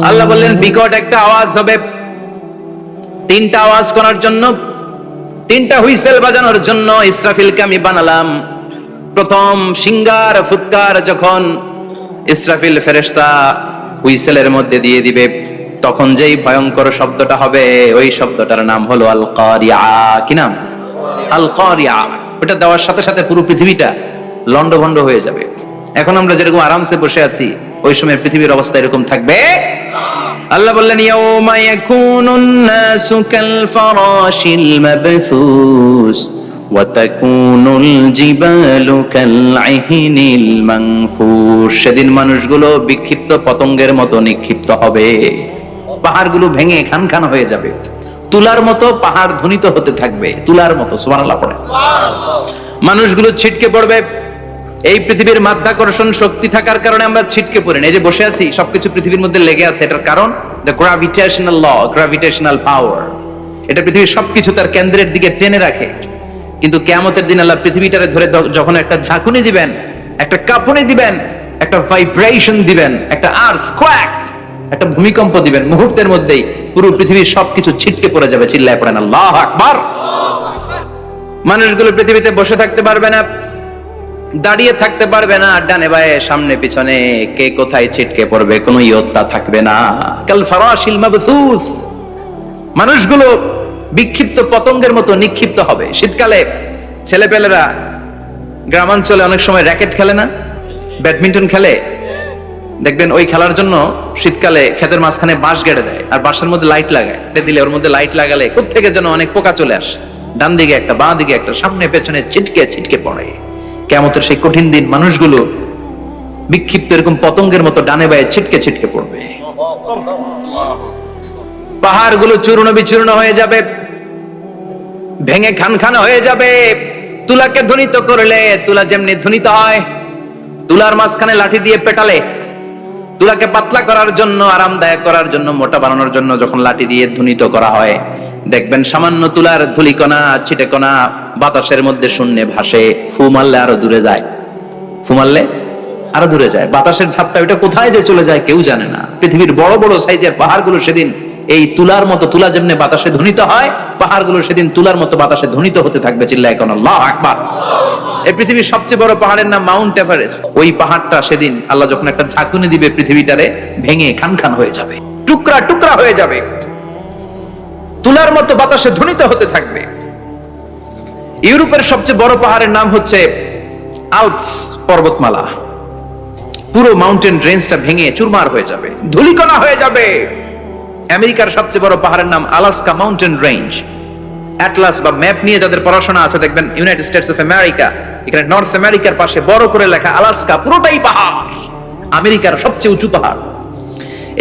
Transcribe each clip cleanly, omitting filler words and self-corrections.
আল্লাহ বললেন বিকট একটা আওয়াজ হবে, তিনটা আওয়াজ করার জন্য, তিনটা হুইসেল বাজানোর জন্য ইসরাফিলকে আমি বানালাম। প্রথম সিঙ্গার ফুৎকার যখন ইসরাফিল ফেরেশতা হুইসেলের মধ্যে দিয়ে দিবে, তখন যেই ভয়ঙ্কর শব্দটা হবে, ওই শব্দটার নাম হলো আল কারিয়া। কি নাম? আল কারিয়া। ওটা দেওয়ার সাথে সাথে পুরো পৃথিবীটা লন্ডভন্ড হয়ে যাবে। এখন আমরা যেরকম আরামসে বসে আছি, ওই সময় পৃথিবীর অবস্থা এরকম থাকবে। আল্লাহ বললেন ইয়াউমা ইয়াকুনুন নাসু কাল ফারাশিল মাবথুস ওয়া তাকুনুল জিবালু কাল আহিনিল মানফুস। সেদিন মানুষগুলো বিক্ষিপ্ত পতঙ্গের মতো নিক্ষিপ্ত হবে, পাহাড়গুলো ভেঙে খান খান হয়ে যাবে, তুলার মতো পাহাড় ধ্বনিত হতে থাকবে, তুলার মতো। সুবহানাল্লাহ পড়ে। মানুষগুলো ছিটকে পড়বে। এই পৃথিবীর মাধ্যাকর্ষণ শক্তি থাকার কারণে আমরা ছিটকে পড়ি না। এই যে বসে আছি, সবকিছু পৃথিবীর মধ্যে লেগে আছে, এটার কারণ দ্য গ্র্যাভিটেশনাল ল, গ্র্যাভিটেশনাল পাওয়ার। এটা পৃথিবীর সবকিছু তার কেন্দ্রের দিকে টেনে রাখে। কিন্তু কিয়ামতের দিন আল্লাহ পৃথিবীটারে ধরে যখন একটা ঝাঁকুনি দিবেন, একটা কাঁপুনি দিবেন, একটা ভাইব্রেশন দিবেন, একটা আর্থকোয়াক, একটা ভূমিকম্প দিবেন, মুহূর্তের মধ্যেই পুরো পৃথিবীর সবকিছু ছিটকে পড়ে যাবে। চিল্লায় পড়েন আল্লাহু আকবার। মানুষগুলো পৃথিবীতে বসে থাকতে পারবে না, দাঁড়িয়ে থাকতে পারবে না, ডানে বায়ে সামনে পিছনে কে কোথায় ছিটকে পড়বে কোনো ইয়ত্তা থাকবে না। কাল ফারাশিল মাবথুস। মানুষগুলো বিক্ষিপ্ত পতঙ্গের মতো নিক্ষিপ্ত হবে। শীতকালে ছেলেপেলেরা গ্রামাঞ্চলে অনেক সময় র্যাকেট খেলে না, ব্যাডমিন্টন খেলে, দেখবেন ওই খেলার জন্য শীতকালে ক্ষেতের মাঝখানে বাঁশ গেড়ে দেয়, আর বাঁশের মধ্যে লাইট লাগায়। দিলে ওর মধ্যে লাইট লাগালে কোত্থেকে যেন অনেক পোকা চলে আসে, ডান দিকে একটা, বাঁ দিকে একটা, সামনে পেছনে ছিটকে ছিটকে পড়ে। কিয়ামতের সেই কঠিন দিন মানুষগুলো বিক্ষিপ্ত এরকম পতঙ্গের মতো ডানে বায়ে ছিটকে ছিটকে পড়বে। পাহাড়গুলো চূর্ণ বিচূর্ণ হয়ে যাবে, ভেঙে খান খান হয়ে যাবে। তুলাকে ধ্বনিত করলে তুলা যেমনি ধ্বনিত হয়, তুলার মাঝখানে লাঠি দিয়ে পেটালে, তুলাকে পাতলা করার জন্য, আরামদায়ক করার জন্য, মোটা বানানোর জন্য যখন লাঠি দিয়ে ধ্বনিত করা হয়, দেখবেন সামান্য তুলার ধুলিকণা, ছিটেকণা বাতাসের মধ্যে শূন্যে ভাসে। ফু মারলে আরো দূরে যায়, ফু মারলে আরো দূরে যায়। বাতাসের ঝাপটা ওটা কোথায় যে চলে যায় কেউ জানে না। পৃথিবীর বড় বড় সাইজের পাহাড়গুলো সেদিন এই তুলার মতো, তুলা যেমনি বাতাসে ধ্বনিত হয়, পাহাড়গুলো সেদিন তুলার মতো বাতাসে ধ্বনিত হতে থাকবে। চিল্লায় কোন আল্লাহু আকবার। এই পৃথিবীর সবচেয়ে বড় পাহাড়ের নাম মাউন্ট এভারেস্ট। ওই পাহাড়টা সেদিন আল্লাহ যখন একটা ঝাঁকুনি দিবে, পৃথিবীটারে ভেঙে খান খান হয়ে যাবে, টুকরা টুকরা হয়ে যাবে, তুলার মতো বাতাসে ধ্বনিত হতে থাকবে। ইউরোপের সবচেয়ে বড় পাহাড়ের নাম হচ্ছে আল্পস পর্বতমালা। পুরো মাউন্টেন রেঞ্জটা ভেঙে চুরমার হয়ে যাবে, ধূলিকণা হয়ে যাবে। আমেরিকার সবচেয়ে বড় পাহাড়ের নাম আলাস্কা মাউন্টেন রেঞ্জ। অ্যাটলাস বা ম্যাপ নিয়ে যাদের পড়াশোনা আছে, দেখবেন ইউনাইটেড স্টেটস অফ আমেরিকা, এখানে নর্থ আমেরিকার পাশে বড় করে লেখা আলাস্কা, পুরোটাই পাহাড়, আমেরিকার সবচেয়ে উঁচু পাহাড়।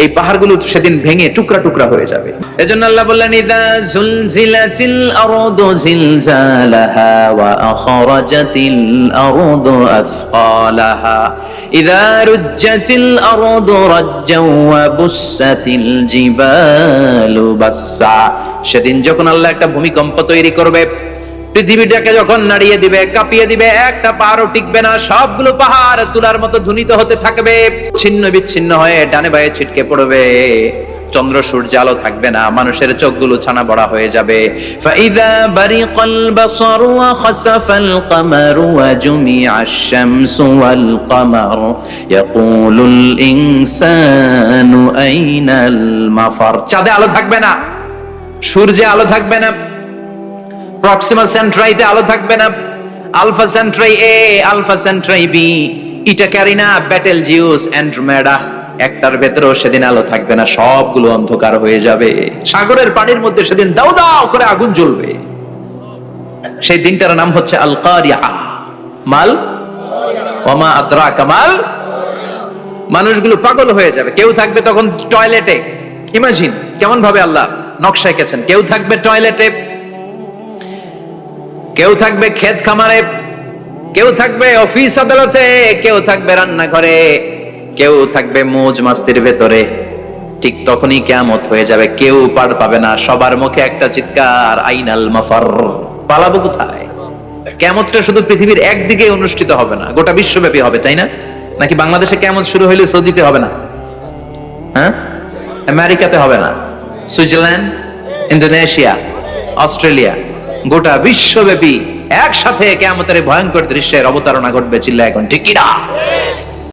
এই পাহাড়গুলো সেদিন ভেঙে টুকরা টুকরা হয়ে যাবে। এজন্য আল্লাহ বললেন ইযা যুলজিলাতিল আরদু জিলজালাহা ওয়া আখরাজাতিল আরদু আসকালাহা ইযা রুজ্জাতিল আরদু রাজ্জাও ওয়া বুসাতিল জিবালু বাসসা। সেদিন যখন আল্লাহ একটা ভূমিকম্প তৈরি করবে, পৃথিবীটাকে যখন নাড়িয়ে দিবে, কাঁপিয়ে দিবে, একটা পাহাড়ও টিকবে না, সবগুলো পাহাড় তুলার মতো ধ্বনিত হতে থাকবে, ছিন্ন বিচ্ছিন্ন হয়ে ডানে বায়ে ছিটকে পড়বে। চন্দ্র সূর্য আলো থাকবে না, মানুষের চোখগুলো ছানা বড়া হয়ে যাবে। ফাইদা বারিকাল বাসারু ওয়া খাসাফাল কামারু ওয়া জুমিআশ শামসু ওয়াল কামার ইয়াকুলুল ইনসানু আইনাল মাফার। চাঁদে আলো থাকবে না, সূর্যে আলো থাকবে না, প্রক্সিমা সেন্ট্রাইতে আলো থাকবে না, আলফা সেন্ট্রাই এ, আলফা সেন্ট্রাই বি, ইটা ক্যারিনা, ব্যাটেল জিউস, অ্যান্ড্রোমেডা, একটার ভেতরেও সেদিন আলো থাকবে না, সবগুলো অন্ধকার হয়ে যাবে। সাগরের পানির মধ্যে সেদিন দাউ দাউ করে আগুন জ্বলবে। সেই দিনটার নাম হচ্ছে আল কারিয়া। মাল ওয়া মা আদরাকা মাল। মানুষগুলো পাগল হয়ে যাবে। কেউ থাকবে তখন টয়লেটে, ইমাজিন কেমন ভাবে আল্লাহ নকশা এঁকেছেন। কেউ থাকবে টয়লেটে, কেউ থাকবে ক্ষেত খামারে, কেউ থাকবে অফিস আদালতে, কেউ থাকবে রান্নাঘরে, কেউ থাকবে মৌজ মাস্তির ভেতরে। ঠিক তখনই কিয়ামত হয়ে যাবে, কেউ পার পাবে না। সবার মুখে একটা চিৎকার, আইনাল মাফার। পালাবো কোথায়? কিয়ামতটা শুধু পৃথিবীর একদিকে অনুষ্ঠিত হবে না, গোটা বিশ্বব্যাপী হবে, তাই না? নাকি বাংলাদেশে কিয়ামত শুরু হইলে সৌদিতে হবে না? হ্যাঁ, আমেরিকাতে হবে না, সুইজারল্যান্ড, ইন্দোনেশিয়া, অস্ট্রেলিয়া, গোটা বিশ্বব্যাপী একসাথে কিয়ামতের ভয়ঙ্কর দৃশ্যের অবতারণা ঘটবে। চিল্লা এখন ঠিক কিনা?